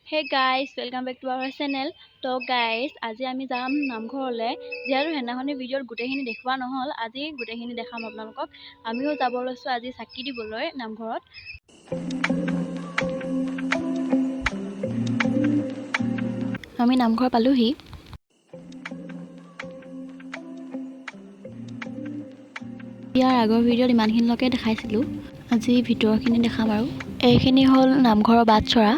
হে guys welcome back to our channel. তো guys আজি আমি যাম নামঘৰলৈ। যিহেতু সেইদিনাখনি ভিডিঅ'ত গোটেইখিনি দেখুওৱা নহ'ল, আজি গোটেইখিনি দেখাম আপোনালোকক। আমিও যাব লৈছোঁ আজি চাকি দিবলৈ নামঘৰত। আমি নামঘৰ পালোহি। ইয়াৰ আগৰ ভিডিঅ'ত ইমানখিনিলৈকে দেখাইছিলোঁ, আজি ভিতৰখিনি দেখাম আৰু। এইখিনি হ'ল নামঘৰৰ বাটচৰা।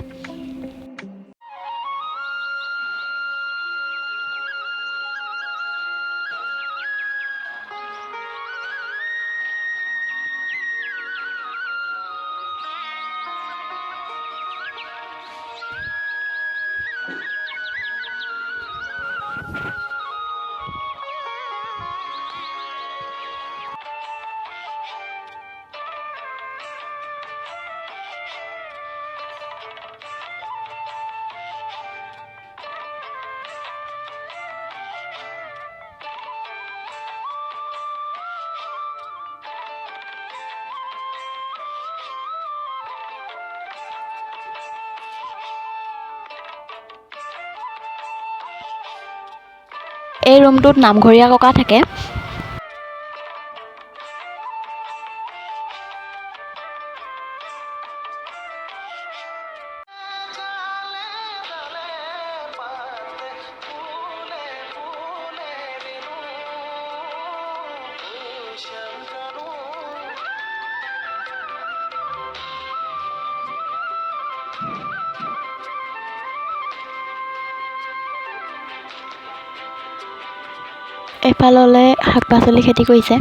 এই ৰুমটোত নামঘৰীয়া ককা থাকে। এফাললৈ শাক পাচলি খেতি কৰিছে।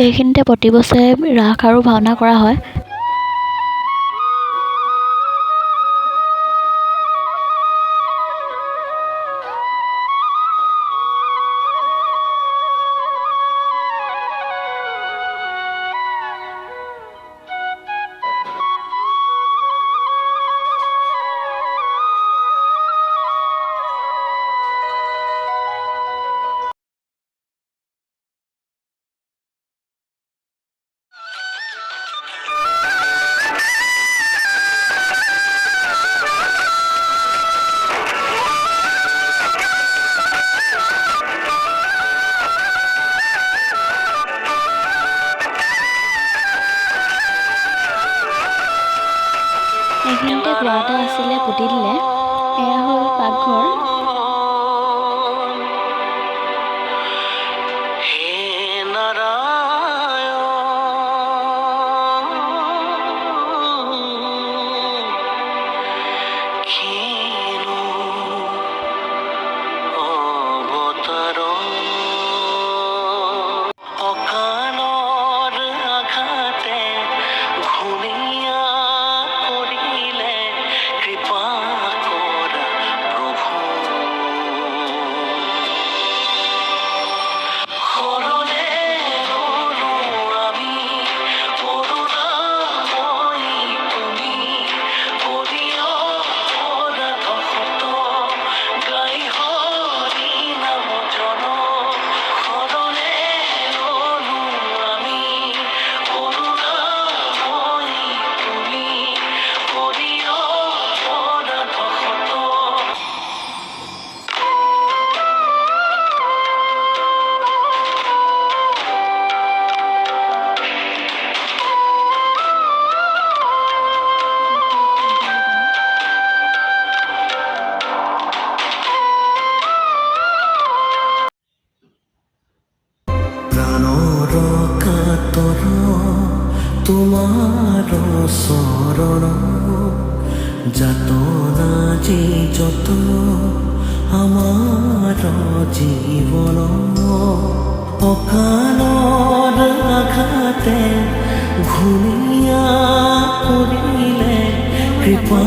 এইখিনিতে প্ৰতি বছৰে ৰাস আৰু ভাওনা কৰা হয়। এইখিনিতে কুঁৱা এটা আছিলে, পুতি দিলে। এয়া হ'ল পাকঘৰ। তোমাৰ শৰণ যাতনা যে যত আমাৰ জীবন অকালৰ আঘাতে ঘূণীয়া কৰিলে কৃপা